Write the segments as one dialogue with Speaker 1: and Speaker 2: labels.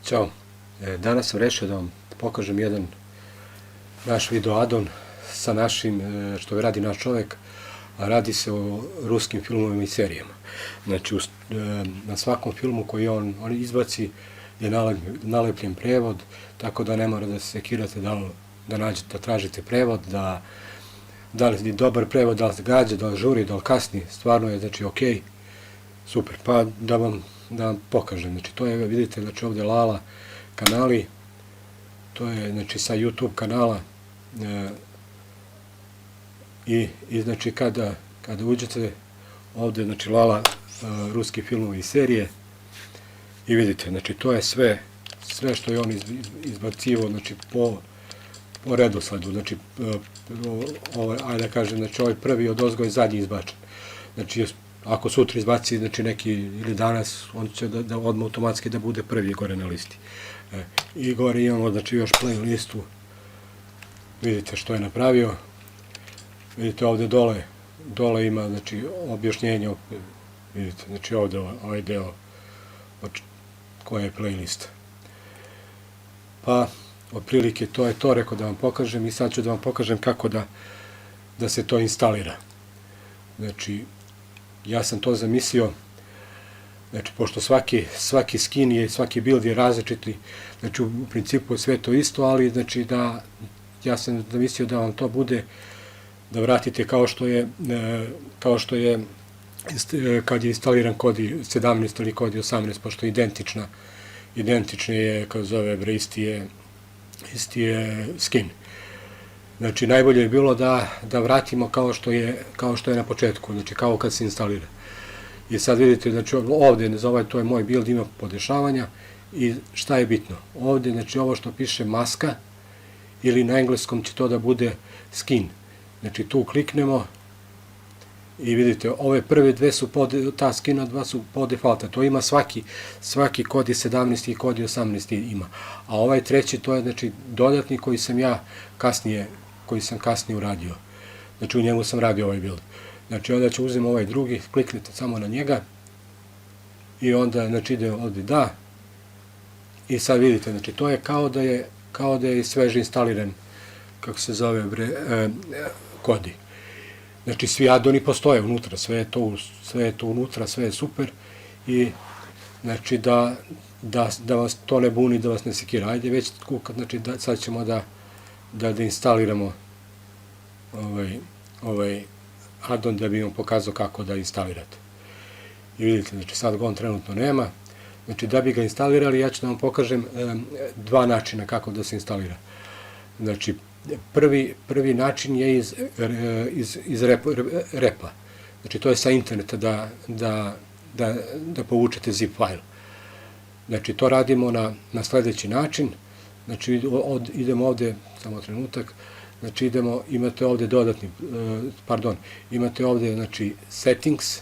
Speaker 1: Ćao, danas sam rešio da vam pokažem jedan naš video addon sa našim, što radi naš čovek, a radi se o ruskim filmovima i serijama. Znači, na svakom filmu koji on izbaci je nalepljen prevod, tako da ne mora da se sekirate da tražite prevod, da li je dobar prevod, da li gađa, da li žuri, da li kasni, stvarno je, znači, okej, super. Pa da vam pokažem, znači, to je, vidite, znači, ovde Lala kanali, to je, znači, sa YouTube kanala i znači, kada uđete ovde, znači, Lala ruski filmovi i serije i vidite, znači, to je sve što je on izbacivo, znači, po redosledu, znači, ajde da kažem, znači, ovaj prvi od ozgo je zadnji izbačen. Znači, ako sutra izbaci, znači, neki, ili danas, on će da odmah automatski da bude prvi gore na listi. I gore imamo, znači, još playlistu, vidite što je napravio, vidite ovde dole ima, znači, objašnjenje, vidite, znači, ovde ovaj deo koja je playlist. Pa, otprilike, to je to, rekao da vam pokažem i sad ću da vam pokažem kako da se to instalira. Znači, ja sam to zamislio, znači, pošto svaki skin je, svaki build je različiti, znači, u principu je sve to isto, ali, znači, ja sam zamislio da vam to bude, da vratite kao što je kad je instaliran kodi 17 ili kodi 18, pošto je identični je, kao zove, isti je skin. Znači, najbolje je bilo da vratimo kao što je na početku, znači, kao kad se instalira. I sad vidite, znači, ovde, to je moj build, ima podešavanja i šta je bitno? Ovde, znači, ovo što piše maska, ili na engleskom će to da bude skin. Znači, tu kliknemo i vidite, ove prve dve su, ta skina dva su po defaulta, to ima svaki kod je 17 i kod je 18 ima. A ovaj treći, to je, znači, dodatni koji sam kasnije uradio. Znači, u njemu sam radio ovaj build. Znači, onda ću uzeti ovaj drugi, kliknite samo na njega i onda, znači, ide ovde da i sad vidite, znači, to je kao da je sveže instaliran, kako se zove, kodi. Znači, svi addoni postoje unutra, sve je to unutra, sve je super i, znači, da vas to ne buni, da vas ne sekira. Ajde već, znači, sad ćemo da instaliramo ovaj addon da bi vam pokazao kako da instalirate. I vidite, znači, sad ga on trenutno nema. Znači, da bi ga instalirali, ja ću da vam pokažem dva načina kako da se instalira. Znači, prvi način je iz repa. Znači, to je sa interneta da povučete zip file. Znači, to radimo na sledeći način. Znači, idemo ovde, samo trenutak, znači, imate ovde imate ovde, znači, settings,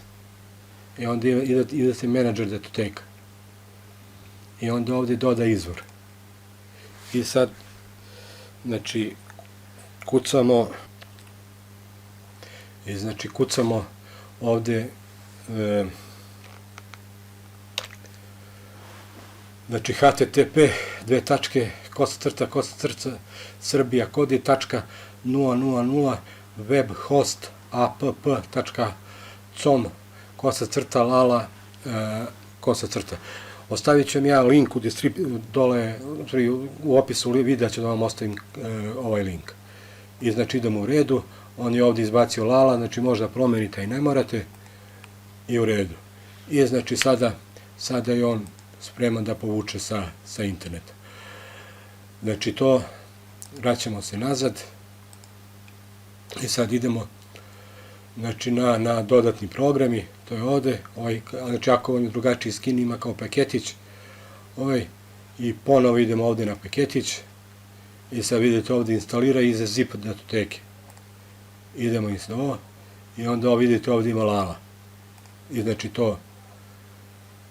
Speaker 1: i onda idete manager datoteka. I onda ovde doda izvor. I sad, znači, kucamo ovde, znači, http://srbija.kodi.000 webhost.app.com/lala. Ostavit ću vam ja link dole, u opisu videa ću da vam ostavim ovaj link. I, znači, idemo u redu, on je ovde izbacio Lala, znači, možda promenite i ne morate, i u redu. I, znači, sada je on spreman da povuče sa interneta. Znači, to, vraćamo se nazad i sad idemo, znači, na dodatni programi, to je ovde, znači, ako vam je drugačiji skin, ima kao paketić, i ponovo idemo ovde na paketić, i sad vidite ovde instalira iz zip datoteke. Idemo i ovo, i onda vidite ovde ima Lala. I, znači,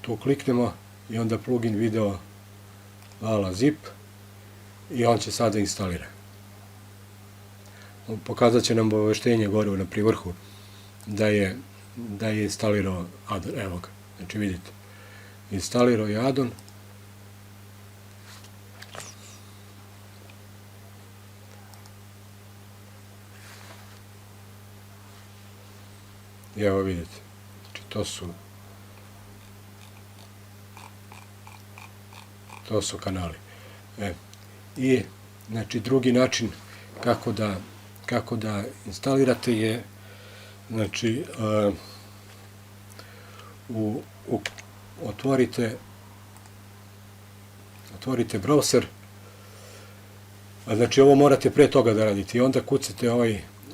Speaker 1: tu kliknemo i onda plugin video Lala zip i on će sada instalira. Pokazat će nam obaveštenje gore na privrhu da je instalirao addon. Evo ga, znači, vidite, instalirao je addon I evo vidite, znači to su kanali. I znači drugi način kako da instalirate je, znači otvorite browser, znači ovo morate pre toga da radite i onda kucate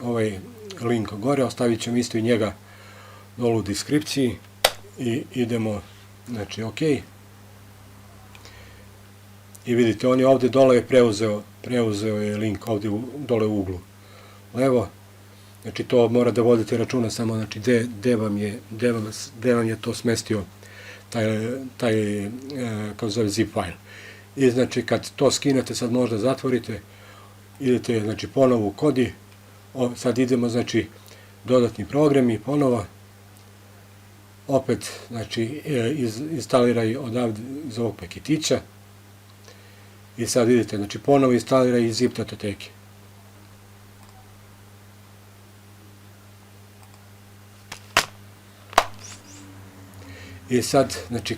Speaker 1: ovaj link gore, ostavit ćemo isto i njega dolu u deskripciji i idemo, znači ok. I vidite, on je ovde dole preuzeo je link ovde dole u uglu levo, znači to mora da vodite računa samo, znači gde vam je to smestio taj kako zove zip file. I znači kad to skinete, sad možda zatvorite, idete znači ponovo u Kodi, sad idemo znači dodatni programi ponovo, opet znači instaliraj odavde iz ovog paketića i sad vidite, znači ponovo instaliraj iz zip datoteke. I sad, znači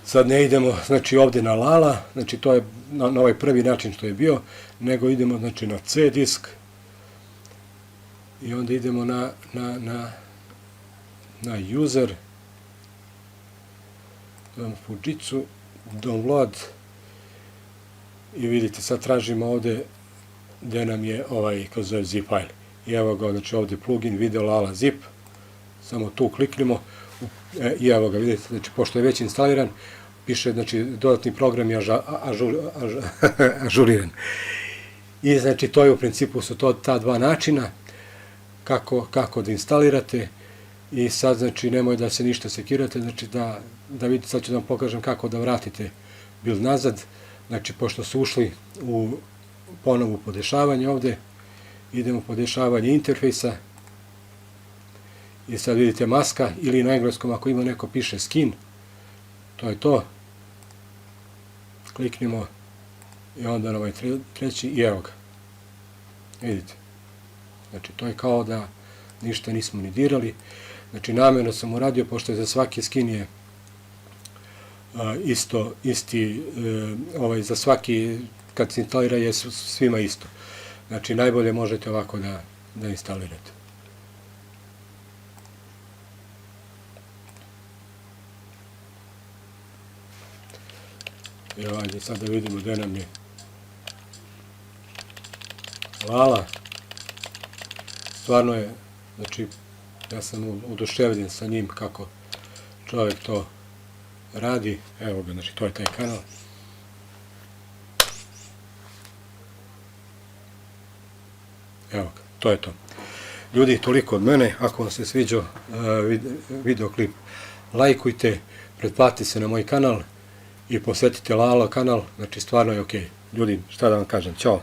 Speaker 1: sad ne idemo, znači ovde na Lala, znači to je na ovaj prvi način što je bio, nego idemo znači na C disk i onda idemo na user, Fujitsu, download i vidite, sad tražimo ovde gde nam je ovaj, kako zove, zip file. I evo ga, znači ovde plugin video Lala zip, samo tu kliknemo i evo ga, vidite, znači pošto je već instaliran, piše, znači, dodatni program je ažuriran. I znači to je u principu su to ta dva načina kako da instalirate i sad znači nemoj da se ništa sekirate, znači da vidite, sad ću da vam pokažem kako da vratite build nazad, znači pošto su ušli u ponovu podešavanje ovde, idemo podešavanje interfejsa i sad vidite maska ili na engleskom ako ima neko piše skin, to je to, kliknimo i onda na ovaj treći i evo ga, vidite, znači to je kao da ništa nismo ni dirali, znači namjerno sam uradio pošto je za svaki skin je isti, za svaki kad se instalira je svima isto, znači najbolje možete ovako da instalirate. Evo, ajde sad da vidimo gde nam je Lala. Stvarno je, znači, ja sam oduševljen sa njim kako čovjek to radi. Evo ga, znači, to je taj kanal. Evo ga, to je to. Ljudi, toliko od mene. Ako vam se sviđao videoklip, lajkujte, pretplatite se na moj kanal i posetite Lala kanal, znači stvarno je ok. Ljudi, šta da vam kažem, ćao.